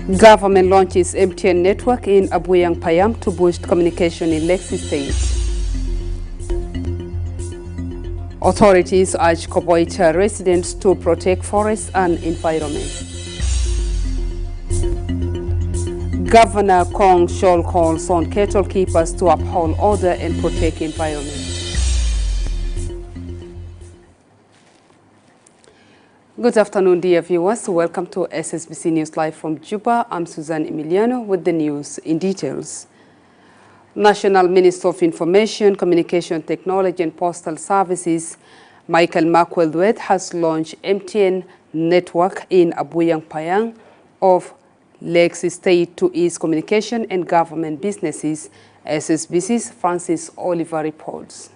Government launches MTN network in Abuyang, Payam to boost communication in Lake State. Authorities urge Koboita residents to protect forests and environment. Governor Kong Shol calls on cattle keepers to uphold order and protect environment. Good afternoon, dear viewers. Welcome to SSBC News Live from Juba. I'm Suzanne Emiliano with the news in details. National Minister of Information, Communication Technology and Postal Services, Michael Makwelwet, has launched MTN network in Abuyang Payam of Lake State to ease communication and government businesses. SSBC's Francis Oliver reports.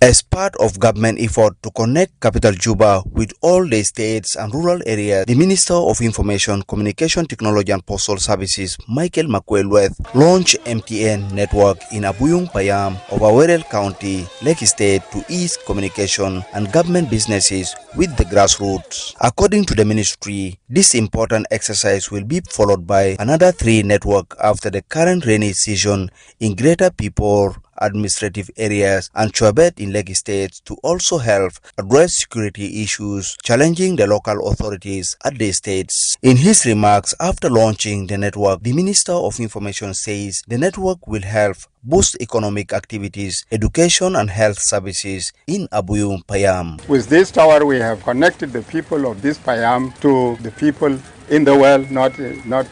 As part of government effort to connect capital Juba with all the states and rural areas, the Minister of Information, Communication Technology and Postal Services, Michael Makwelwet, launched MTN network in Abuyang Payam of Awerel County, Lake State to ease communication and government businesses with the grassroots. According to the ministry, this important exercise will be followed by another 3 networks after the current rainy season in Greater People administrative areas and Chuabet in Lake State to also help address security issues challenging the local authorities at the states. In his remarks after launching the network, the Minister of Information says the network will help boost economic activities, education and health services in Abuyang Payam. With this tower, we have connected the people of this Payam to the people in the world, not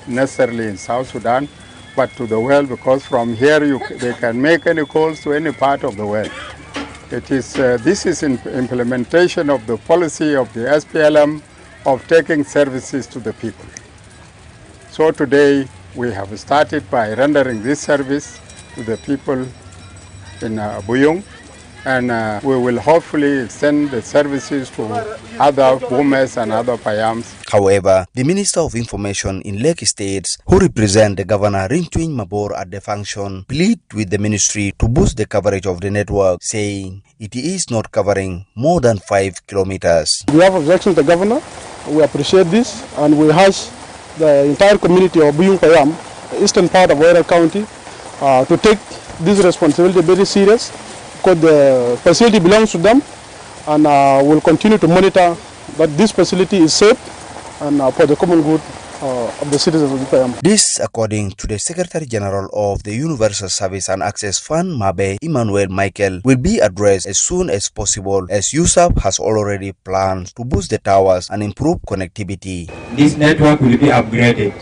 necessarily in South Sudan, but to the world, because from here they can make any calls to any part of the world. This is in implementation of the policy of the SPLM of taking services to the people. So today we have started by rendering this service to the people in Abuyang, and we will hopefully extend the services to other boomers and other Payams. However, the Minister of Information in Lake State, who represent the Governor Ringtwing Mabor at the function, plead with the ministry to boost the coverage of the network, saying it is not covering more than 5 kilometers. We have objections to the Governor. We appreciate this, and we urge the entire community of Abuyang Payam, the eastern part of Awerel County, to take this responsibility very serious, because the facility belongs to them, and we'll continue to monitor that this facility is safe and for the common good of the citizens of Payam. This, according to the Secretary General of the Universal Service and Access Fund, Mabe Emmanuel Michael, will be addressed as soon as possible, as USAP has already planned to boost the towers and improve connectivity. This network will be upgraded.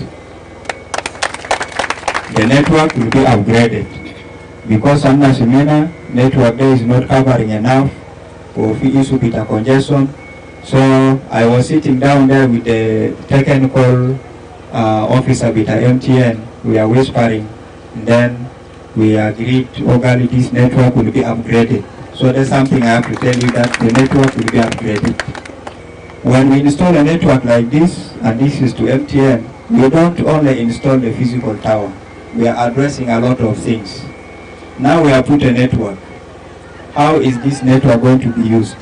The network will be upgraded because Anna Simena network there is not covering enough for issue with a congestion. So I was sitting down there with the technical officer with the MTN. We are whispering, and then we agreed okay, this network will be upgraded. So that's something I have to tell you, that the network will be upgraded. When we install a network like this, and this is to MTN, we don't only install the physical tower. We are addressing a lot of things. Now we have put a network. How is this network going to be used?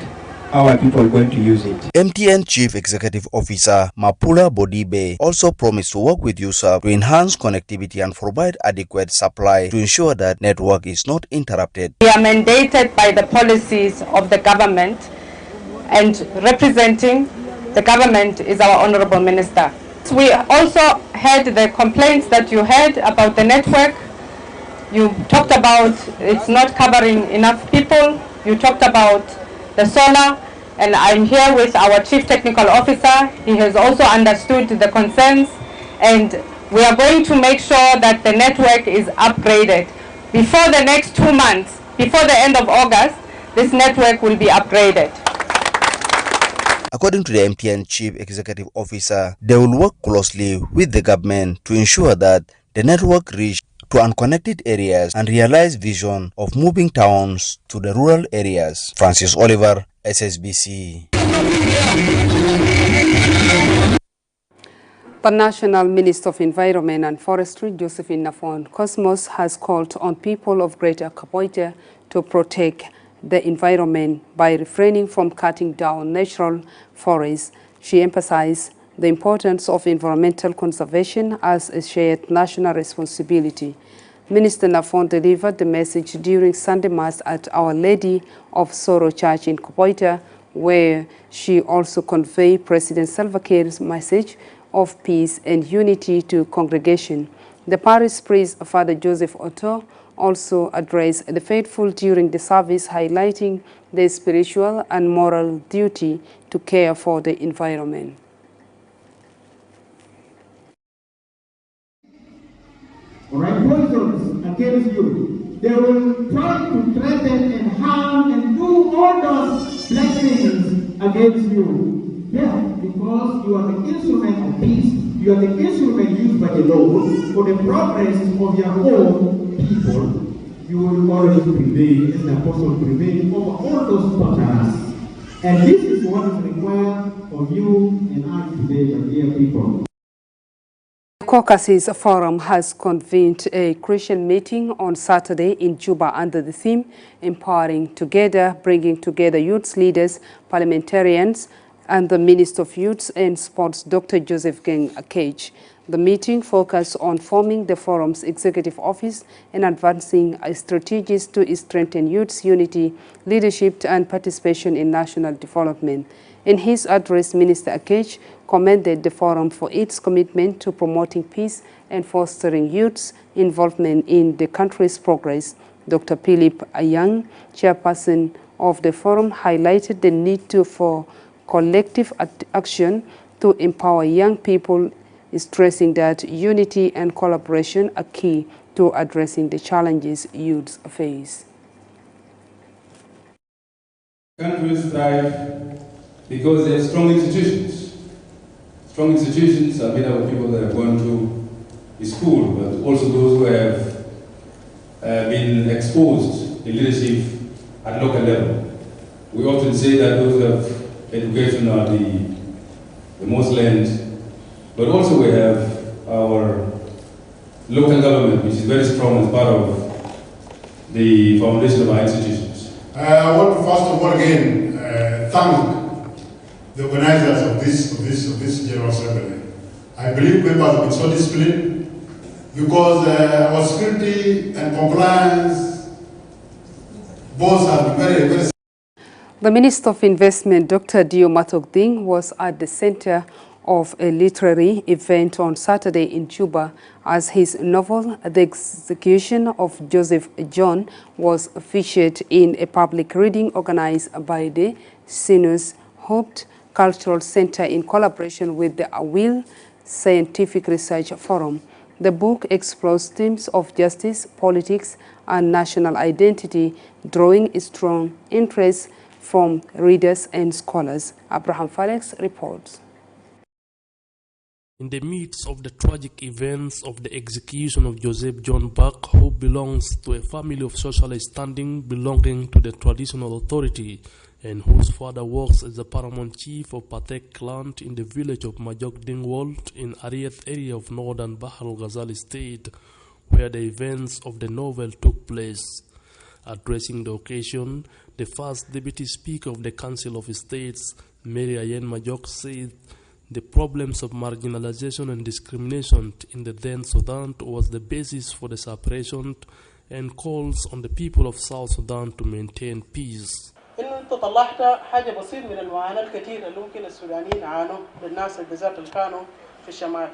How are people going to use it? MTN Chief Executive Officer Mapula Bodibe also promised to work with USAP to enhance connectivity and provide adequate supply to ensure that network is not interrupted. We are mandated by the policies of the government, and representing the government is our Honorable Minister. We also heard the complaints that you had about the network. You talked about it's not covering enough people. You talked about the solar, and I'm here with our Chief Technical Officer. He has also understood the concerns, and we are going to make sure that the network is upgraded. Before the next 2 months, before the end of August, this network will be upgraded. According to the MTN Chief Executive Officer, they will work closely with the government to ensure that the network reach to unconnected areas and realized vision of moving towns to the rural areas. Francis Oliver, SSBC. The National Minister of Environment and Forestry, Josephine Nafon Cosmos, has called on people of Greater Kapoita to protect the environment by refraining from cutting down natural forests. She emphasized the importance of environmental conservation as a shared national responsibility. Minister Nafon delivered the message during Sunday Mass at Our Lady of Sorrow Church in Kapoita, where she also conveyed President Salva Kiir's message of peace and unity to congregation. The parish priest, Father Joseph Otto, also addressed the faithful during the service, highlighting their spiritual and moral duty to care for the environment. Alright, poisons against you. They will try to threaten and harm and do all those black things against you. Yeah, because you are the instrument of peace. You are the instrument used by the Lord for the progress of your own people. You will always prevail as the apostle prevailed over all those patterns. And this is what is required of you and I today, my dear people. The Caucasus Forum has convened a Christian meeting on Saturday in Juba under the theme Empowering Together, bringing together youth leaders, parliamentarians, and the Minister of Youth and Sports, Dr. Josephine. The meeting focused on forming the forum's executive office and advancing strategies to strengthen youth's unity, leadership, and participation in national development. In his address, Minister Akech commended the forum for its commitment to promoting peace and fostering youth's involvement in the country's progress. Dr. Philip Ayang, chairperson of the forum, highlighted the need for collective action to empower young people, stressing that unity and collaboration are key to addressing the challenges youths face. Countries thrive because they have strong institutions. Strong institutions are made up of people that have gone to school, but also those who have been exposed in leadership at local level. We often say that those who have education are the most learned, but also we have our local government, which is very strong as part of the foundation of our institutions. I want to first of all again thank the organizers of this General Assembly. I believe members have been so disciplined because our security and compliance both have been very The Minister of Investment, Dr. Dio Matokding, was at the center of a literary event on Saturday in Juba as his novel, The Execution of Joseph John, was featured in a public reading organized by the Sinus Hope Cultural Center in collaboration with the Awil Scientific Research Forum. The book explores themes of justice, politics, and national identity, drawing a strong interest from readers and scholars. Abraham Felix reports. In the midst of the tragic events of the execution of Joseph John Buck, who belongs to a family of social standing belonging to the traditional authority and whose father works as the paramount chief of Patek clan in the village of Majok Dingwald in Arieth area of northern Bahr el Ghazal state, where the events of the novel took place. Addressing the occasion, the first deputy speaker of the Council of States, Mary Ayen Majok, said the problems of marginalization and discrimination in the then Sudan was the basis for the separation and calls on the people of South Sudan to maintain peace. انه انت طلعت حاجه بسيط من المعاناه الكثيره اللي ممكن السودانيين عانوا للناس بالذات اللي كانوا في الشمال،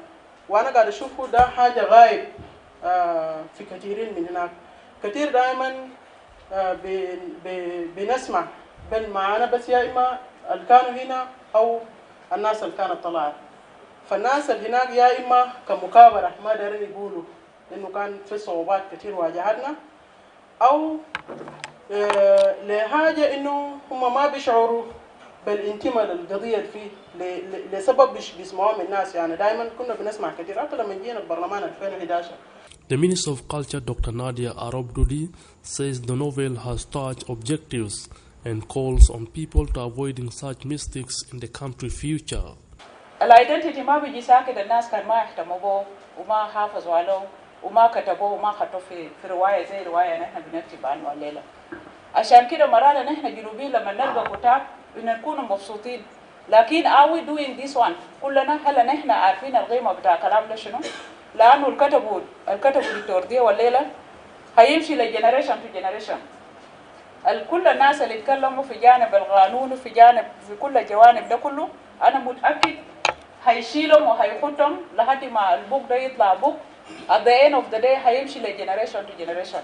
وانا قاعد اشوفه ده حاجه غايب في كثيرين من هناك. كثير دائما بنسمع بالمعاناه بس يا اما اللي كانوا هنا او الناس اللي كانت طلعت. فالناس اللي هناك يا اما كمكابره ما دارين يقولوا انه كان في صعوبات كثير واجهتنا، او لحاجه انه هم ما بيشعروا بالانتماء للقضيه فيه لسبب بيسمعوه من الناس. يعني دائما كنا بنسمع كثير حتى لما جينا البرلمان 2011. The Minister of Culture, Dr. Nadia Arabdoudi, says the novel has touched objectives and calls on people to avoiding such mistakes in the country's future. الايدنتيتي ما بيجي ساكت الناس كان ما يهتموا به وما حافظوا عليه وما كتبوه وما خطوه في روايه زي روايه نحن بنكتب عنه الليله. عشان كده مرات نحن جنوبيين لما نلقى كتاب بنكون مبسوطين. لكن are we doing this one؟ كلنا هلا نحن عارفين القيمه بتاع كلام ده شنو؟ لانه الكتبوا دكتور دي والليله هيمشي لجنريشن تو جنريشن. كل الناس اللي يتكلموا في جانب القانون وفي جانب في كل الجوانب ده كله انا متاكد هيشيلهم وهيخطهم لحد ما البوك ده يطلع بوك. At the end of the day هيمشي لجنريشن تو جنريشن.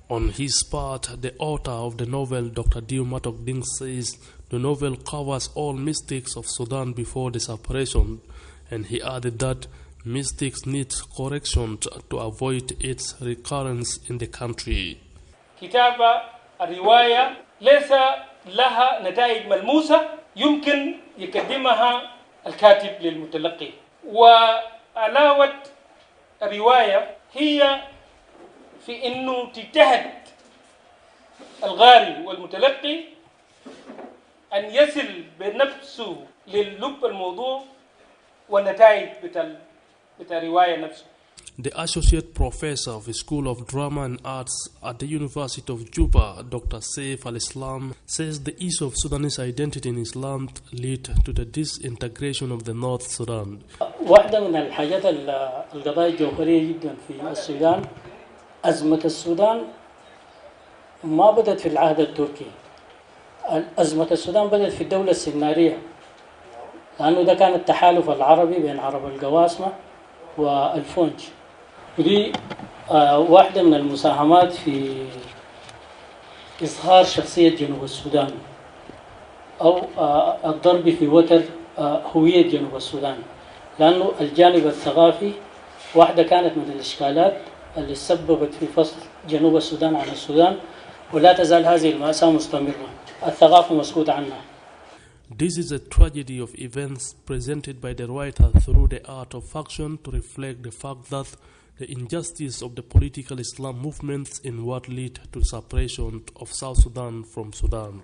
On his part, the author of the novel, Dr. Dio Matok Ding, says the novel covers all mistakes of Sudan before the separation, and he added that mistakes need correction to avoid its recurrence in the country. كتابة الرواية ليس لها نتائج ملموسة يمكن يقدمها الكاتب للمتلقي، وعلاوة الرواية هي في إنه تجتهد القارئ والمتلقي أن يصل بنفسه للب الموضوع والنتائج بتاع الرواية نفسه. The Associate Professor of the School of Drama and Arts at the University of Juba, Dr. Saif al-Islam, says the issue of Sudanese identity in Islam lead to the disintegration of the North Sudan. واحدة من الحاجات القضايا الجوهرية جدا في السودان أزمة السودان ما بدأت في العهد التركي. أزمة السودان بدأت في الدولة السنارية، لأنه ده كان التحالف العربي بين عرب القواسمة والفونج. ودي واحدة من المساهمات في إظهار شخصية جنوب السودان أو الضرب في وتر هوية جنوب السودان، لأنه الجانب الثقافي واحدة كانت من الإشكالات اللي سببت في فصل جنوب السودان عن السودان، ولا تزال هذه المأساة مستمرة. الثقافة مسكوت عنها. This is a tragedy of events presented by the writer through the art of fiction to reflect the fact that the injustice of the political Islam movements in what led to separation of South Sudan from Sudan.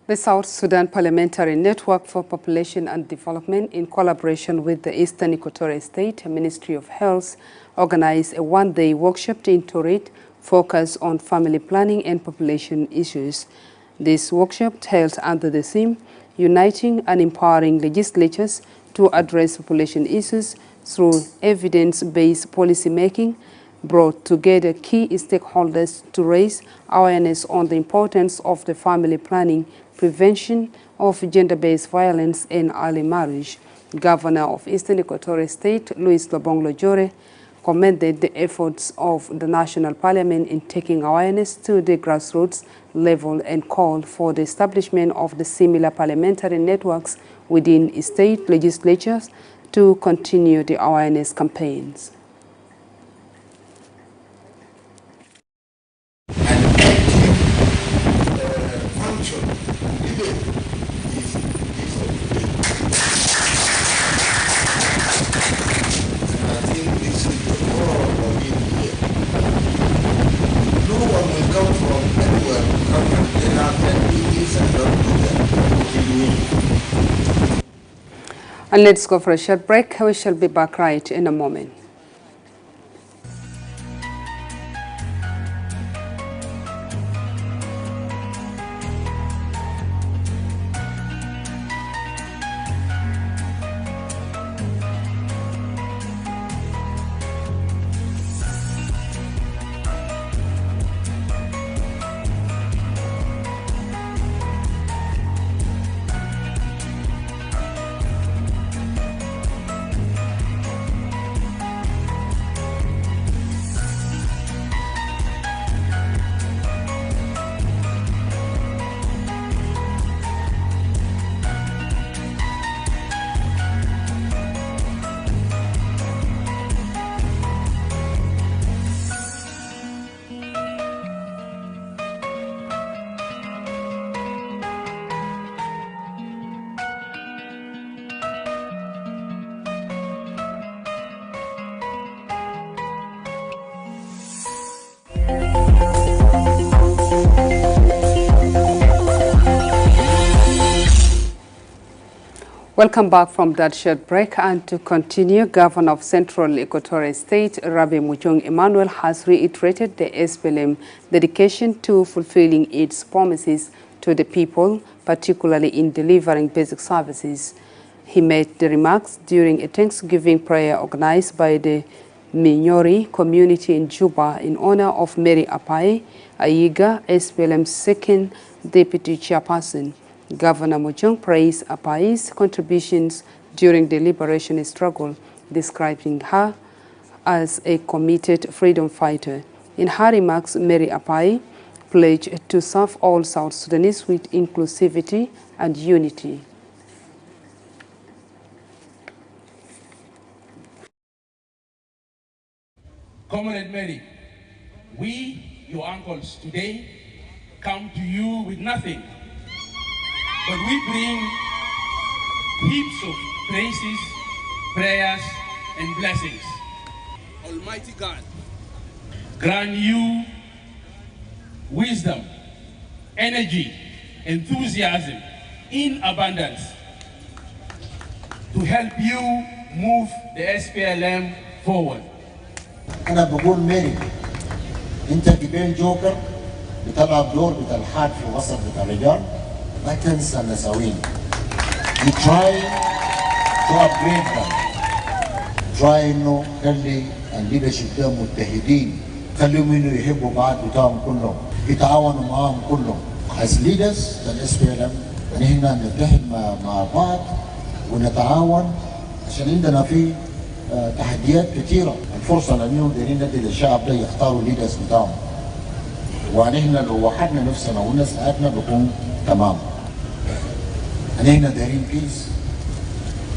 The South Sudan Parliamentary Network for Population and Development, in collaboration with the Eastern Equatoria State Ministry of Health, organized a one-day workshop in Torit focused on family planning and population issues. This workshop held under the theme, Uniting and Empowering Legislatures to Address Population Issues through Evidence-Based Policy Making, brought together key stakeholders to raise awareness on the importance of the family planning, prevention of gender-based violence and early marriage. Governor of Eastern Equatoria State, Louis Lobong-Lojore, commended the efforts of the National Parliament in taking awareness to the grassroots level and called for the establishment of the similar parliamentary networks within state legislatures to continue the awareness campaigns. And let's go for a short break. We shall be back right in a moment. Welcome back from that short break, and to continue, Governor of Central Equatoria State, Rabbi Mujung Emmanuel, has reiterated the SPLM dedication to fulfilling its promises to the people, particularly in delivering basic services. He made the remarks during a Thanksgiving prayer organized by the Minyori community in Juba in honor of Mary Apai Ayiga, SPLM's second deputy chairperson. Governor Mujung praised Apai's contributions during the liberation struggle, describing her as a committed freedom fighter. In her remarks, Mary Apai pledged to serve all South Sudanese with inclusivity and unity. Comrade Mary, we, your uncles, today come to you with nothing, but we bring heaps of praises, prayers, and blessings. Almighty God, grant you wisdom, energy, enthusiasm in abundance to help you move the SPLM forward. أنا بقول ميري أنت قبل جوكر بتلعب دور بتاع الحاد في وسط بتاع الرجال ما تنسى النساوين. You try to upgrade them. Try إنه خلي الليدرشيب ده متحدين. خليهم إنه يحبوا بعض بتاعهم كلهم. يتعاونوا معاهم كلهم. As leaders of the SPLM نحن نتحد مع بعض ونتعاون عشان عندنا في تحديات كثيرة. الفرصة لأنه دايرين ندي للشعب ده يختاروا الليدرز بتاعهم. ونحن لو وحدنا نفسنا والناس قعدنا بكون تمام. نحن دايرين بيس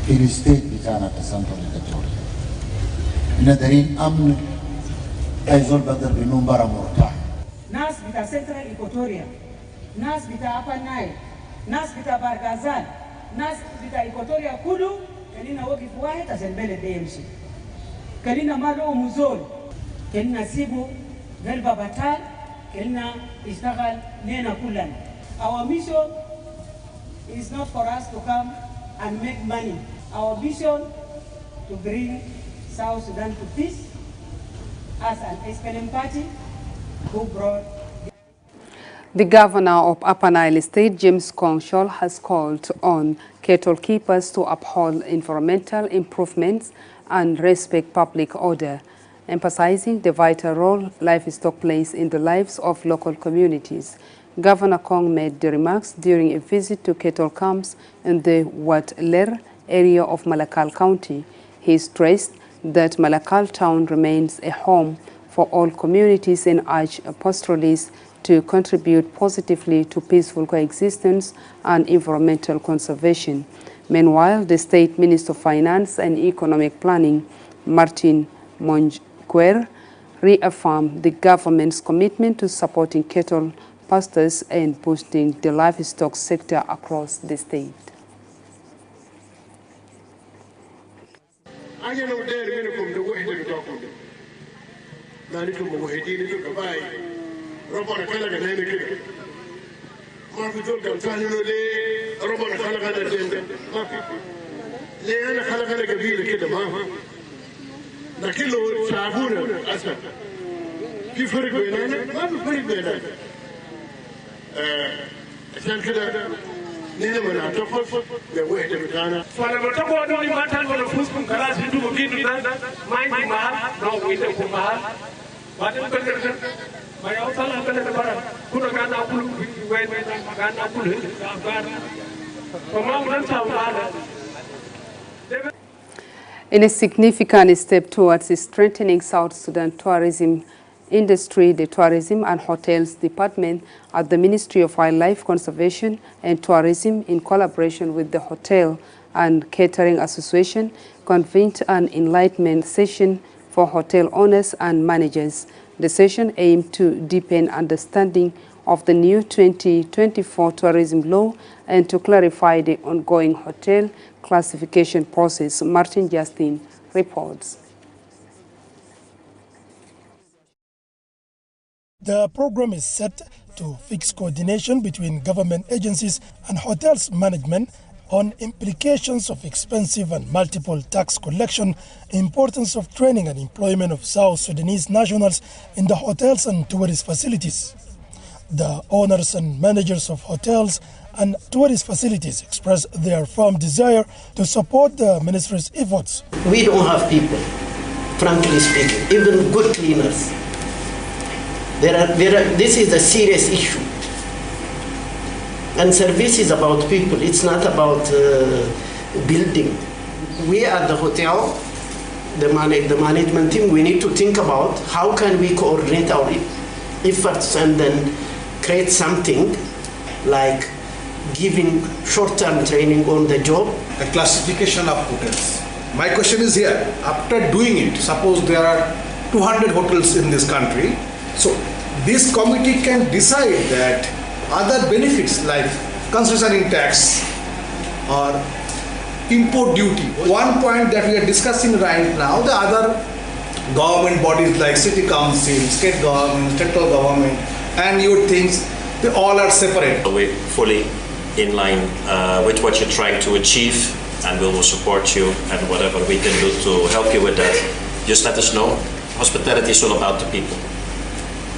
في الستيت بتاعنا في سنترال إيكواتوريا. نحن دايرين أمن أي زول بقدر بينوم برا مرتاح. ناس بتاع سنترال إيكواتوريا، ناس بتاع أباناي، ناس بتاع بارغازال، ناس بتاع إيكواتوريا كله كلنا وقف واحد عشان البلد ده يمشي. كلنا ما له مزول، كلنا سيبو قلبه بطال، كلنا اشتغل لنا كلنا. Our mission is not for us to come and make money. Our vision to bring South Sudan to peace as an SPLM party who brought. The governor of Aanal State, James Kongshol, has called on cattle keepers to uphold environmental improvements and respect public order, emphasizing the vital role livestock plays in the lives of local communities. Governor Kong made the remarks during a visit to cattle camps in the Wat Ler area of Malakal County. He stressed that Malakal town remains a home for all communities and urged pastoralists to contribute positively to peaceful coexistence and environmental conservation. Meanwhile, the State Minister of Finance and Economic Planning, Martin Monquer, reaffirmed the government's commitment to supporting cattle pastors and boosting the livestock sector across the state. ربنا خلق لنا كده ما في زول قال ثاني ليه ربنا خلق لنا كده ما في ليه انا خلق لنا قبيله كده ما لكن لو شعبونا اسد في فرق بيننا ما في فرق بيننا عشان كده نحن بنعترف بالوحده بتاعنا فلما تقعدوا لي ما تلقوا نفوسكم خلاص انتم بقيتوا ما عندي محل نو عندكم محل بعدين بقدر In a significant step towards strengthening South Sudan tourism industry, the Tourism and Hotels Department at the Ministry of Wildlife Conservation and Tourism, in collaboration with the Hotel and Catering Association, convened an enlightenment session for hotel owners and managers. The session aimed to deepen understanding of the new 2024 tourism law and to clarify the ongoing hotel classification process. Martin Justin reports. The program is set to fix coordination between government agencies and hotels management on implications of expensive and multiple tax collection, importance of training and employment of South Sudanese nationals in the hotels and tourist facilities. The owners and managers of hotels and tourist facilities expressed their firm desire to support the ministry's efforts. We don't have people, frankly speaking, even good cleaners. This is a serious issue. And service is about people, it's not about building. We at the hotel, the management team, we need to think about how can we coordinate our efforts and then create something like giving short-term training on the job. The classification of hotels. My question is here, after doing it, suppose there are 200 hotels in this country, so this committee can decide that other benefits like concession tax or import duty. One point that we are discussing right now, the other government bodies like city council, state government, central government, and your things, they all are separate. We're fully in line with what you're trying to achieve, and we will support you and whatever we can do to help you with that. Just let us know. Hospitality is all about the people,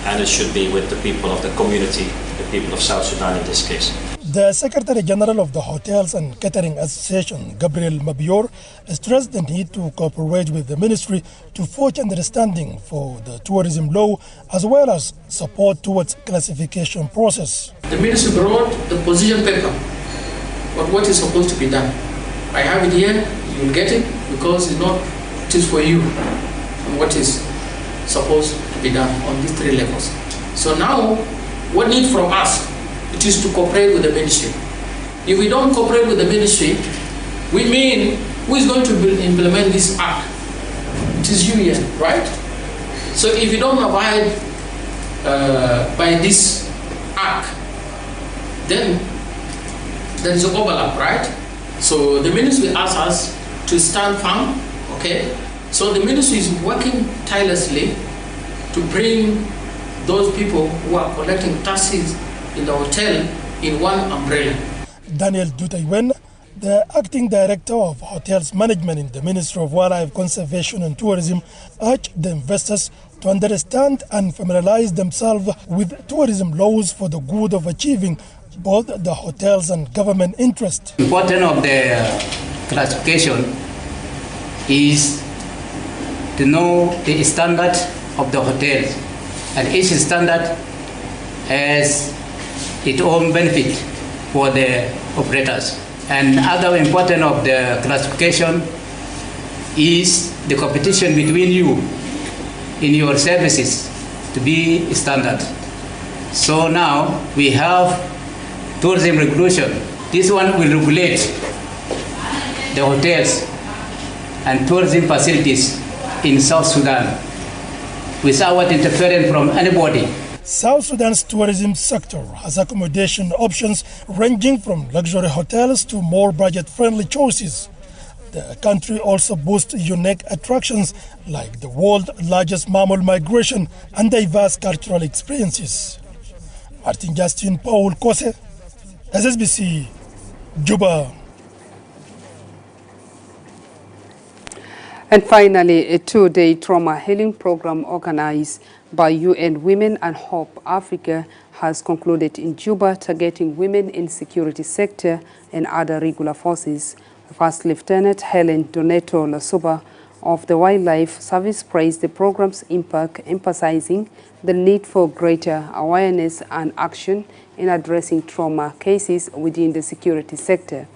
and it should be with the people of the community, the people of South Sudan in this case. The Secretary General of the Hotels and Catering Association, Gabriel Mabior, stressed the need to cooperate with the ministry to forge understanding for the tourism law as well as support towards classification process. The ministry brought the position paper, but what is supposed to be done? I have it here, you will get it because it is for you and what is supposed to be done on these three levels. So now, what needs from us? It is to cooperate with the ministry. If we don't cooperate with the ministry, we mean who is going to implement this act? It is you here, right? So if you don't abide by this act, then there is an overlap, right? So the ministry asks us to stand firm, okay? So the ministry is working tirelessly to bring those people who are collecting taxes in the hotel in one umbrella. Daniel Dutaywen, the acting director of hotels management in the Ministry of Wildlife Conservation and Tourism, urged the investors to understand and familiarize themselves with tourism laws for the good of achieving both the hotels and government interest. Important of the classification is to know the standard of the hotels, and each standard has its own benefit for the operators. And other important of the classification is the competition between you in your services to be standard. So now we have tourism regulation. This one will regulate the hotels and tourism facilities in South Sudan without interference from anybody. South Sudan's tourism sector has accommodation options ranging from luxury hotels to more budget-friendly choices. The country also boasts unique attractions like the world's largest mammal migration and diverse cultural experiences. Martin Justin Paul Kose, SSBC, Juba. And finally, a two-day trauma healing program organized by UN Women and Hope Africa has concluded in Juba, targeting women in security sector and other regular forces. First Lieutenant Helen Doneto Lasuba of the Wildlife Service praised the program's impact, emphasizing the need for greater awareness and action in addressing trauma cases within the security sector.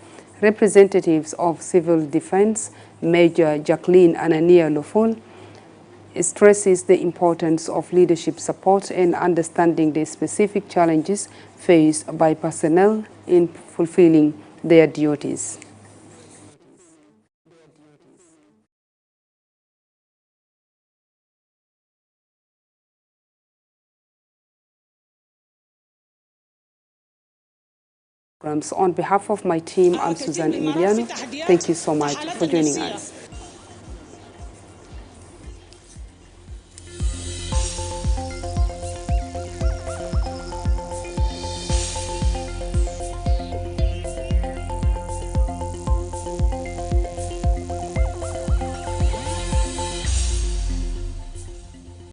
Representatives of Civil Defense, Major Jacqueline Anania Nafon, stresses the importance of leadership support and understanding the specific challenges faced by personnel in fulfilling their duties. On behalf of my team, I'm Suzanne Emiliano. Thank you so much for joining us.